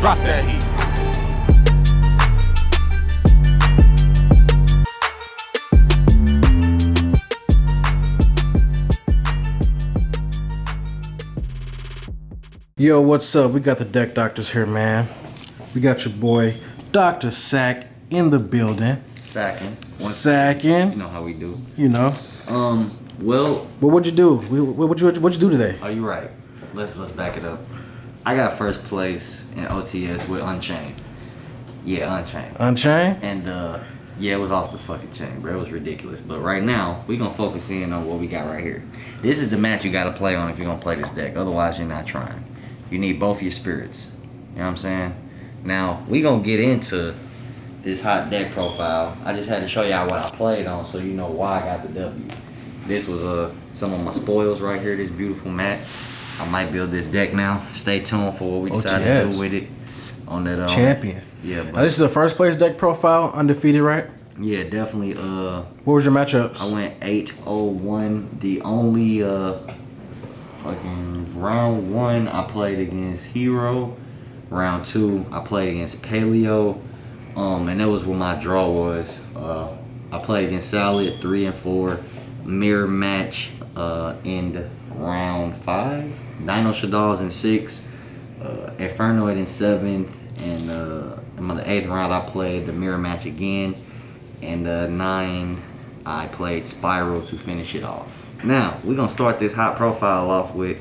Drop that heat. Yo, what's up? We got the deck doctors here, man. We got your boy, Dr. Sack, in the building. Sacking. Sacking. You know how we do. You know. Well. But what'd you do? What'd you do today? Oh, you're right. Let's back it up. I got first place in OTS with Unchained. Yeah, Unchained. Unchained? And yeah, it was off the fucking chain, bro. It was ridiculous. But right now, we gonna focus in on what we got right here. This is the match you gotta play on if you're gonna play this deck. Otherwise, you're not trying. You need both your spirits. You know what I'm saying? Now, we gonna get into this hot deck profile. I just had to show y'all what I played on so you know why I got the W. This was some of my spoils right here, this beautiful mat. I might build this deck now. Stay tuned for what we decide to do with it. On that champion. Yeah, but this is a first place deck profile, undefeated, right? Yeah, definitely. What was your matchups? I went 8-0-1. The only fucking round 1 I played against Hero. Round 2 I played against Paleo. And that was where my draw was. I played against Salad 3 and 4. Mirror match in round 5. Dino Shadal's in 6. Infernoid in 7th. And in the 8th round I played the mirror match again. And 9 I played Spiral to finish it off. Now we're gonna start this hot profile off with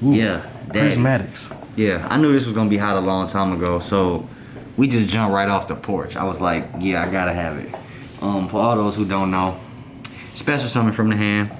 Prismatics. Yeah, I knew this was gonna be hot a long time ago, so we just jumped right off the porch. I was like, yeah, I gotta have it. For all those who don't know, special summon from the hand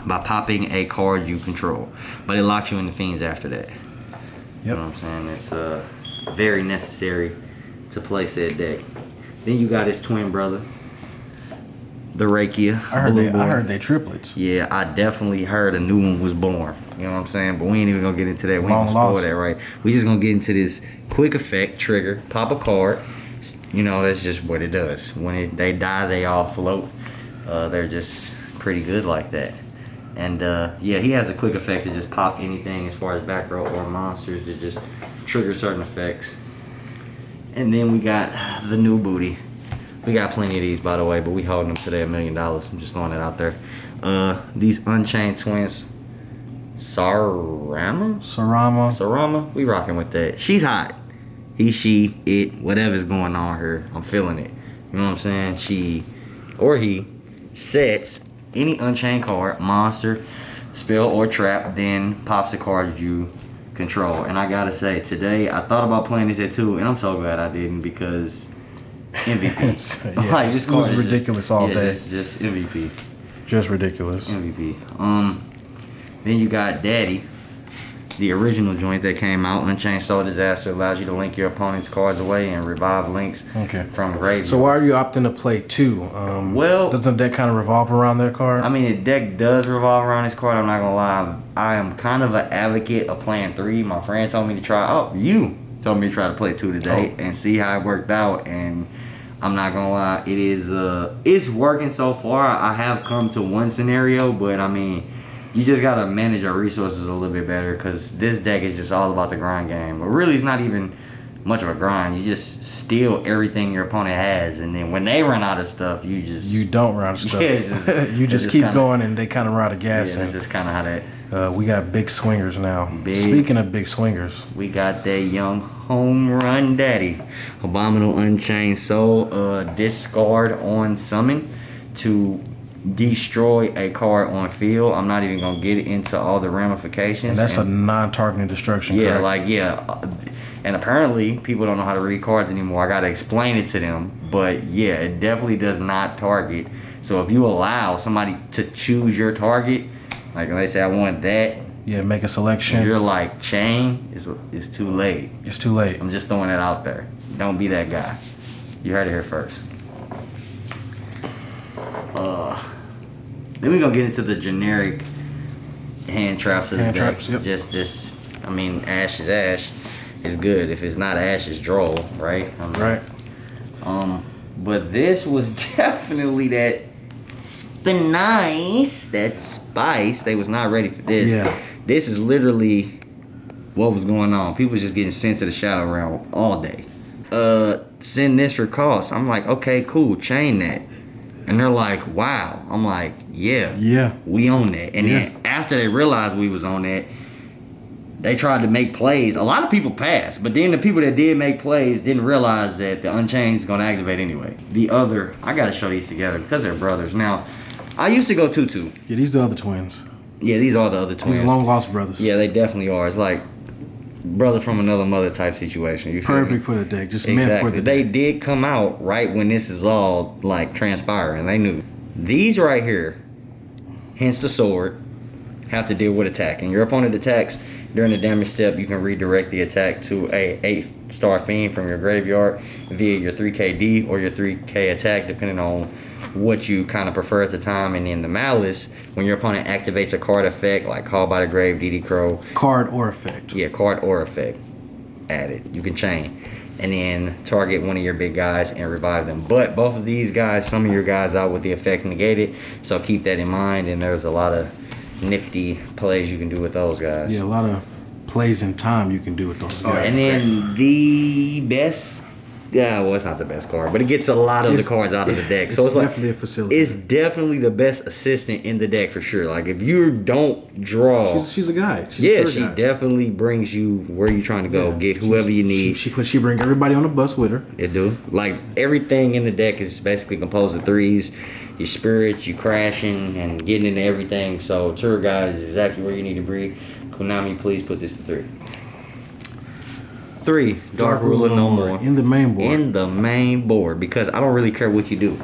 by popping a card you control, but it locks you in the fiends after that. Yep. You know what I'm saying? It's very necessary to play said deck. Then you got his twin brother, the Rakia. I heard they triplets. Yeah, I definitely heard a new one was born. You know what I'm saying? But we ain't even gonna get into that. We ain't gonna spoil that, right? We just gonna get into this quick effect trigger. Pop a card. You know, that's just what it does. When they die, they all float. They're just pretty good like that. And yeah, he has a quick effect to just pop anything as far as back row or monsters to just trigger certain effects. And then we got the new booty. We got plenty of these, by the way, but we holding them today $1 million. I'm just throwing it out there. These Unchained twins, Sarama. We rocking with that. She's hot. He, she, it, whatever's going on here, I'm feeling it. You know what I'm saying? She or he sets any Unchained card, monster, spell, or trap, then pops a card you control. And I gotta say, today I thought about playing this at 2, and I'm so glad I didn't because MVP. Yeah, like, this card was ridiculous all day. Just MVP. Just ridiculous. MVP. Then you got Daddy, the original joint that came out. Unchained Soul Disaster allows you to link your opponent's cards away and revive links from graveyard. So why are you opting to play 2? Well, doesn't the deck kind of revolve around their card? I mean, the deck does revolve around this card. I'm not gonna lie. I am kind of an advocate of playing 3. My friend told me to try. Oh, you told me to try to play 2 today and see how it worked out. And I'm not gonna lie, it is it's working so far. I have come to one scenario, but I mean, you just gotta manage your resources a little bit better because this deck is just all about the grind game. But really, it's not even much of a grind. You just steal everything your opponent has, and then when they run out of stuff, you don't run out of stuff. Yeah, you just keep going, and they kind of run out of gas. Yeah, that's just kind of how that. We got big swingers now. Speaking of big swingers, we got that young home run daddy, Abominable Unchained Soul. Discard on summon to destroy a card on field. I'm not even gonna get into all the ramifications. And that's a non-targeting destruction. Yeah, correct? And apparently people don't know how to read cards anymore. I gotta explain it to them. But yeah, it definitely does not target. So if you allow somebody to choose your target, like they say I want that. Yeah, make a selection. You're like, chain, it's too late. It's too late. I'm just throwing it out there. Don't be that guy. You heard it here first. Then we're gonna get into the generic hand traps of the deck. Yep. Just I mean, Ash is Ash. It's good. If it's not Ash, it's Droll, right? Right. But this was definitely that spice. They was not ready for this. Yeah. This is literally what was going on. People was just getting sent to the shadow realm all day. Send this for cost. I'm like, okay, cool, chain that. And they're like, wow. I'm like, yeah, we own that. And then after they realized we was on that, they tried to make plays. A lot of people passed, but then the people that did make plays didn't realize that the Unchained is going to activate anyway. I got to show these together because they're brothers. Now, I used to go 2-2. Yeah, these are the other twins. Yeah, these are the other twins. These are long lost brothers. Yeah, they definitely are. It's like brother from another mother type situation. You feel Perfect me? for the deck. Just Exactly. meant for the They deck. did come out right when this is all like transpiring. They knew. These right here, hence the sword, have to deal with attacking. Your opponent attacks during the damage step. You can redirect the attack to a 8-star fiend from your graveyard via your 3KD or your 3K attack, depending on what you kind of prefer at the time. And then the malice, when your opponent activates a card effect like Call by the Grave, DD Crow. Card or effect. Yeah, card or effect added. You can chain. And then target one of your big guys and revive them. But both of these guys, some of your guys out with the effect negated. So keep that in mind. And there's a lot of nifty plays you can do with those guys. Yeah, a lot of plays in time you can do with those guys. And then the best, well, it's not the best card, but it gets a lot of the cards out of the deck. So it's definitely like, a facility. it's definitely the best assistant in the deck for sure. Like if you don't draw, she's a guy. She's she definitely brings you where you're trying to go. Yeah. Get whoever you need. She bring everybody on the bus with her. It do. Like everything in the deck is basically composed of threes. Your spirits, you crashing and getting into everything. So tour guide is exactly where you need to be. Konami, please put this to 3. 3, Dark Ruler no more. In the main board. In the main board, because I don't really care what you do.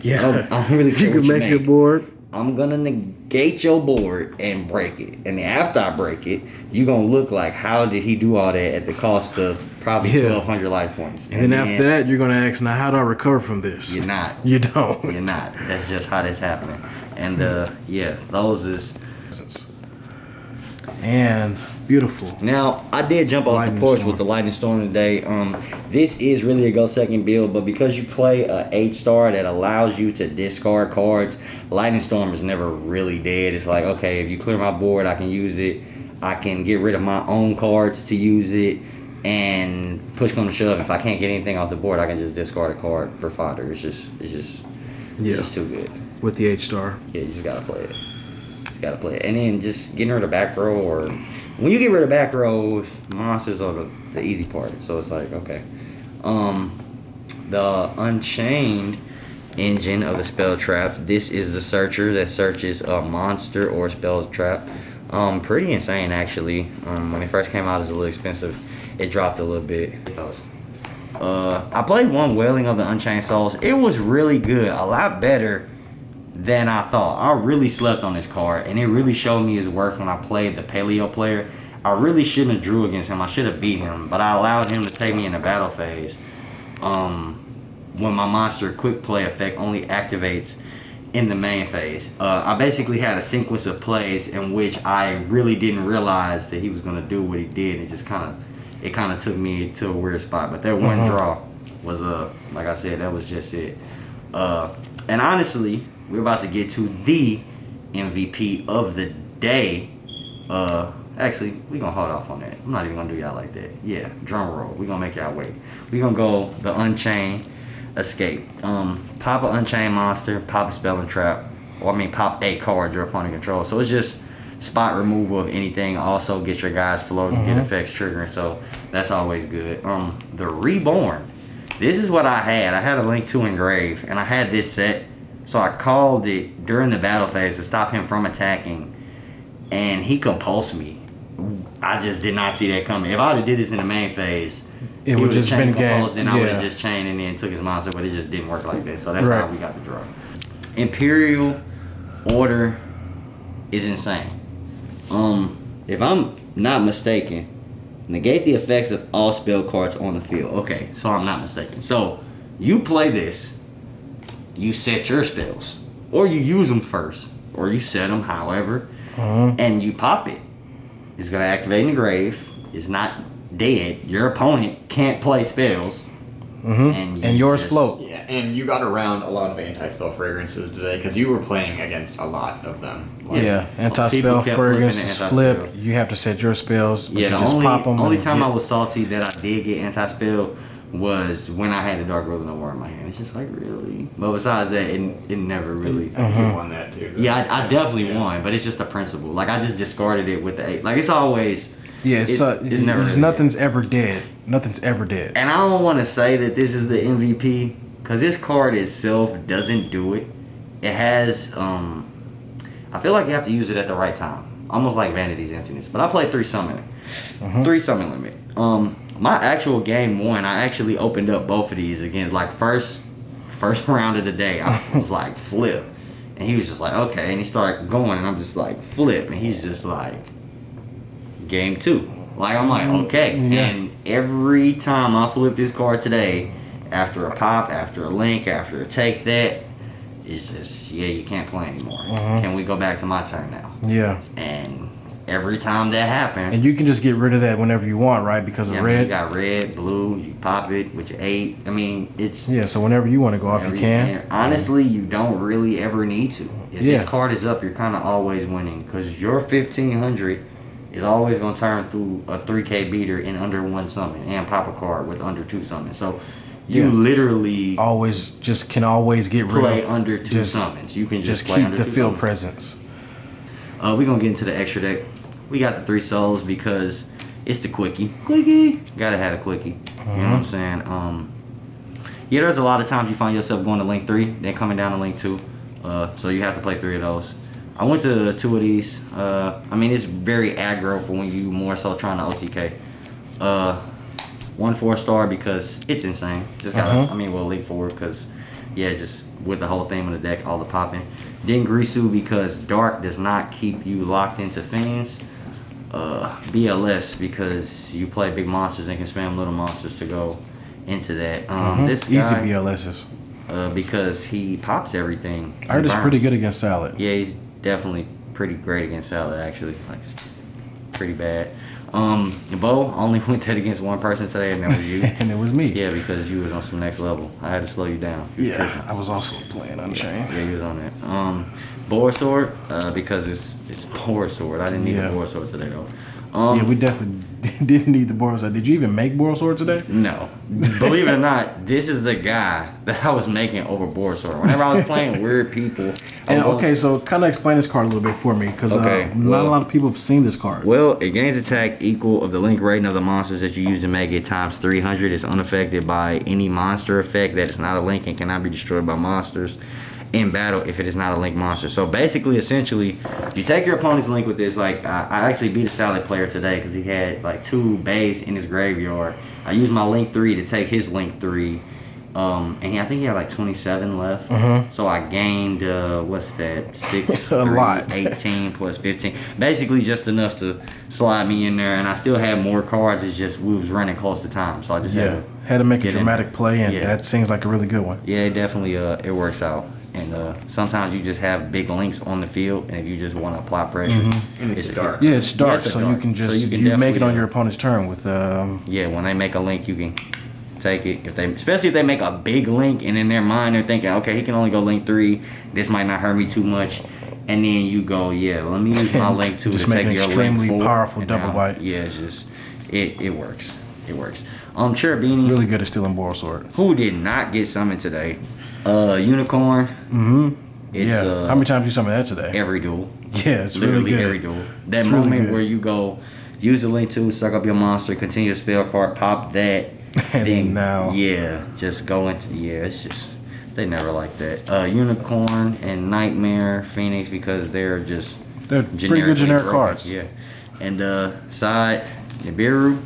Yeah. I don't really care you what can you make your board. I'm gonna negate your board and break it. And after I break it, you're gonna look like, how did he do all that at the cost of probably 1,200 life points? And then after that, you're gonna ask, now how do I recover from this? You're not. You don't. You're not. That's just how that's happening. And those is. And beautiful. Now, I did jump off the porch with the Lightning Storm today. This is really a go second build, but because you play a 8-star that allows you to discard cards, Lightning Storm is never really dead. It's like, okay, if you clear my board, I can use it. I can get rid of my own cards to use it, and push come to shove, if I can't get anything off the board, I can just discard a card for fodder. It's just too good. With the 8-star. Yeah, you just gotta play it. Got to play it. And then just getting rid of back row, or when you get rid of back row, monsters are the easy part. So it's like, okay. The Unchained engine of the spell trap. This is the searcher that searches a monster or spell trap. Pretty insane actually. When it first came out, it was a little expensive. It dropped a little bit. I played one Wailing of the Unchained Souls. It was really good. A lot better than I thought. I really slept on this card, and it really showed me his worth when I played the Paleo player. I really shouldn't have drew against him. I should have beat him, but I allowed him to take me in the battle phase. When my monster quick play effect only activates in the main phase. I basically had a sequence of plays in which I really didn't realize that he was gonna do what he did. It just kind of took me to a weird spot. But that one draw was like I said, that was just it. And honestly, we're about to get to the MVP of the day. Actually, we're going to hold off on that. I'm not even going to do y'all like that. Yeah, drum roll. We're going to make y'all wait. We're going to go the Unchained Escape. Pop an Unchained monster, pop a Spell and Trap. Pop a card your opponent controls. So it's just spot removal of anything. Also get your guys floating, get effects triggering. So that's always good. The Reborn. This is what I had. I had a Link to Engrave, and I had this set. So I called it during the battle phase to stop him from attacking, and he compulsed me. I just did not see that coming. If I would have did this in the main phase, it would just been compulsed, then I would have just chained and then took his monster, but it just didn't work like that. So that's how we got the draw. Imperial Order is insane. If I'm not mistaken, negate the effects of all spell cards on the field. Okay, so I'm not mistaken. So you play this. You set your spells, or you use them first, or you set them however, and you pop it. It's going to activate in the grave. It's not dead. Your opponent can't play spells. And yours float. Yeah. and you got around a lot of anti-spell fragrances today because you were playing against a lot of them. Like, anti-spell kept fragrances flipping the flip. anti-spell. You have to set your spells, but Yeah, you the just pop them. only time I was salty that I did get anti-spell was when I had the Dark Golden War in my hand. It's just like, really? But besides that, it never really... You won that too. Yeah, I definitely won, but it's just a principle. Like, I just discarded it with the 8. Like, it's always... Yeah, it's never really nothing's ever dead. Nothing's ever dead. And I don't want to say that this is the MVP, because this card itself doesn't do it. It has... I feel like you have to use it at the right time. Almost like Vanity's Emptiness. But I played 3 summoning. 3 summon limit. My actual game 1, I actually opened up both of these again. Like, first round of the day, I was like, flip. And he was just like, okay. And he started going, and I'm just like, flip. And he's just like, game 2. Like, I'm like, okay. Yeah. And every time I flip this card today, after a pop, after a link, after a take that, it's just, you can't play anymore. Can we go back to my turn now? Yeah. And every time that happened... And you can just get rid of that whenever you want, right? Because of I red. mean, you got red, blue, you pop it with your 8. I mean, it's... Yeah, so whenever you want to go off, you can. And honestly, you don't really ever need to. If this card is up, you're kind of always winning. Because your 1500 is always going to turn through a 3K beater in under 1 summon. And pop a card with under 2 summons. So, you literally... Can always get rid of... Play under 2 summons. You can just play under 2 keep summons. the field presence. We're going to get into the extra deck. We got the 3 souls because it's the quickie. Quickie. Gotta have a quickie. You know what I'm saying? Yeah, there's a lot of times you find yourself going to link 3, then coming down to link 2. So you have to play 3 of those. I went to 2 of these. I mean, it's very aggro for when you more so trying to OTK. 1 4-star because it's insane. Just gotta, link 4 because, just with the whole theme of the deck, all the popping. Then Grisu because Dark does not keep you locked into Fiends. BLS because you play big monsters and can spam little monsters to go into that. This guy, easy BLSs. because he pops everything. I heard it's pretty good against Salad. Yeah, he's definitely pretty great against Salad, actually. Like, pretty bad. Bo only went that against 1 person today, and that was you. And it was me. Yeah, because you was on some next level. I had to slow you down. I was also playing Unchained. Yeah, he was on that. Boar Sword, because it's Boar Sword. I didn't need a Boar Sword today, though. We definitely didn't need the Boar Sword. Did you even make Boar Sword today? No. Believe it or not, this is the guy that I was making over Boar Sword. Whenever I was playing weird people. So kind of explain this card a little bit for me, because not a lot of people have seen this card. Well, it gains attack equal of the link rating of the monsters that you use to make it times 300. It's unaffected by any monster effect that is not a link and cannot be destroyed by monsters in battle if it is not a link monster. So basically, essentially, you take your opponent's link with this. Like, I actually beat a Salad player today because he had like 2 bays in his graveyard. I used my link 3 to take his link 3. And I think he had like 27 left. So I gained, 6, 18 plus 15. Basically just enough to slide me in there. And I still had more cards. It's just we was running close to time. So I just had to make a dramatic play, and that seems like a really good one. Yeah, it definitely it works out. And sometimes you just have big links on the field, and if you just want to apply pressure, and it's dark. It's dark, it's so dark. you can just So you can you make it definitely, on your opponent's turn with. When they make a link, you can take it. Especially if they make a big link, and in their mind they're thinking, okay, he can only go link 3. This might not hurt me too much. And then you go, let me use my link 2 to take your link 4. Just make an extremely powerful double bite. Yeah, it's just it works. It works. Cherubini. Really good at stealing Boar Sword. Who did not get summoned today? Unicorn. It's, How many times you summoned that today? Every duel. Yeah, it's literally really good. Every duel. That moment where you go, use the link 2, suck up your monster, continue a spell card, pop that, and then now, just go into it's just they never like that. Unicorn and Nightmare, Phoenix because they're pretty good generic cards. Yeah, and side Nibiru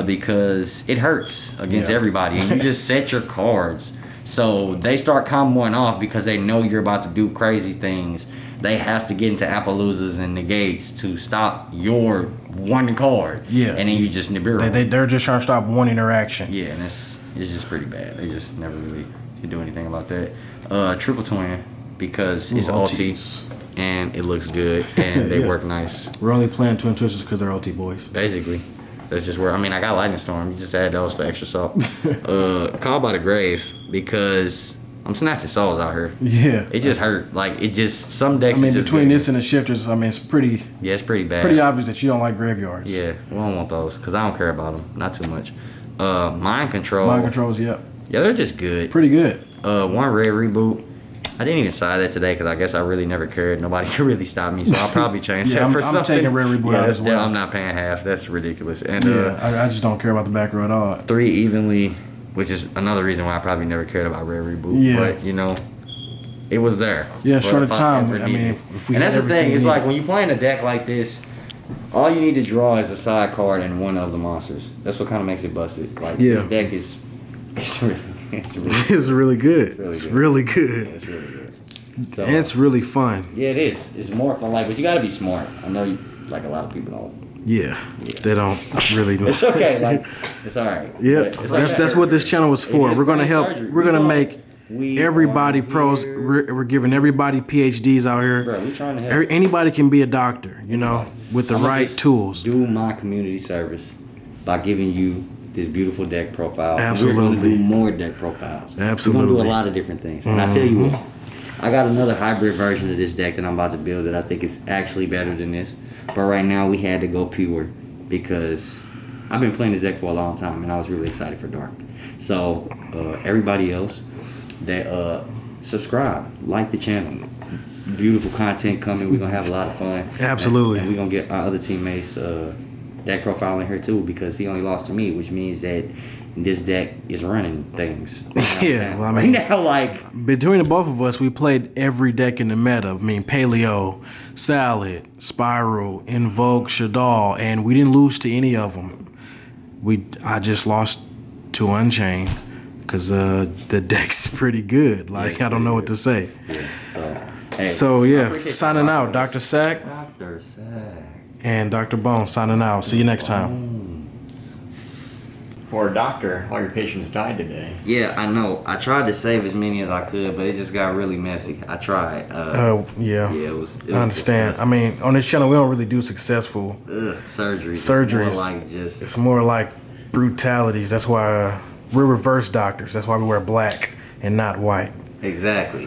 because it hurts against everybody, and you just set your cards. So they start comboing off because they know you're about to do crazy things. They have to get into Appaloozas and negates to stop your 1 card. Yeah. And then you just Nibiru. They're just trying to stop 1 interaction. Yeah, and it's just pretty bad. They just never really can do anything about that. Triple Twin because it's OTS and it looks good and they work nice. We're only playing Twin Twisters because they're OT boys. Basically. That's just where, I mean, I got lightning storm. You just add those for extra salt. Called by the grave because I'm snatching souls out here. Yeah. It just hurt. Like, it just, some decks. I mean, just between this and the shifters, I mean, it's pretty bad. pretty obvious that you don't like graveyards. Yeah, we don't want those because I don't care about them. Not too much. Mind control. Mind controls, yep. Yeah, they're just good. Pretty good. One rare reboot. I didn't even side that today because I guess I really never cared. Nobody could really stop me, so I'll probably change that for something. I'm taking rare reboot out as well. I'm not paying half. That's ridiculous. And I just don't care about the back row at all. 3 evenly, which is another reason why I probably never cared about rare reboot. Yeah. But you know, it was there. Yeah, for short if of time. ever I needed mean, it. if we and had that's the thing. everything It's we like need. when you playing a deck like this, all you need to draw is a side card and one of the monsters. That's what kind of makes it busted. Like Yeah. this deck is, it's really It's really good. It's really good. Yeah, it's really good. So, And it's really fun. yeah, it is. It's more fun. Like, but you got to be smart. I know, you, like a lot of people don't. Yeah. They don't really know. It's okay. Like, it's all right. Yeah, But it's that's okay. what this channel was for. It is We're gonna brain help. surgery. We're gonna We make we everybody are pros. here. We're giving everybody PhDs out here. Bro, we trying to help. Anybody can be a doctor, you know, with the I'ma right just tools. Do my community service by giving you this beautiful deck profile. Absolutely. We're going to do more deck profiles. Absolutely. We're going to do a lot of different things. And I tell you what, I got another hybrid version of this deck that I'm about to build that I think is actually better than this. But right now we had to go pure because I've been playing this deck for a long time and I was really excited for Dark. So everybody else that subscribe, like the channel. Beautiful content coming. We're going to have a lot of fun. Absolutely. And we're going to get our other teammates deck profile in here too because he only lost to me, which means that this deck is running things. Yeah, well, I mean, right now, like between the both of us, we played every deck in the meta. I mean, Paleo, Salad, Spiral, Invoke, Shadal, and we didn't lose to any of them. I just lost to Unchained because the deck's pretty good. Like, I don't know what to say. yeah. So, hey, So, I yeah, appreciate signing you, out. Dr. Sack Dr. Sack. and Dr. Bone signing out. See you next time. For a doctor, all your patients died today. Yeah, I know. I tried to save as many as I could, but it just got really messy. I tried. Yeah. Yeah, it was I understand. I mean, on this channel, we don't really do successful surgeries. surgeries. It's more like just It's more like brutalities. That's why we're reverse doctors. That's why we wear black and not white. exactly.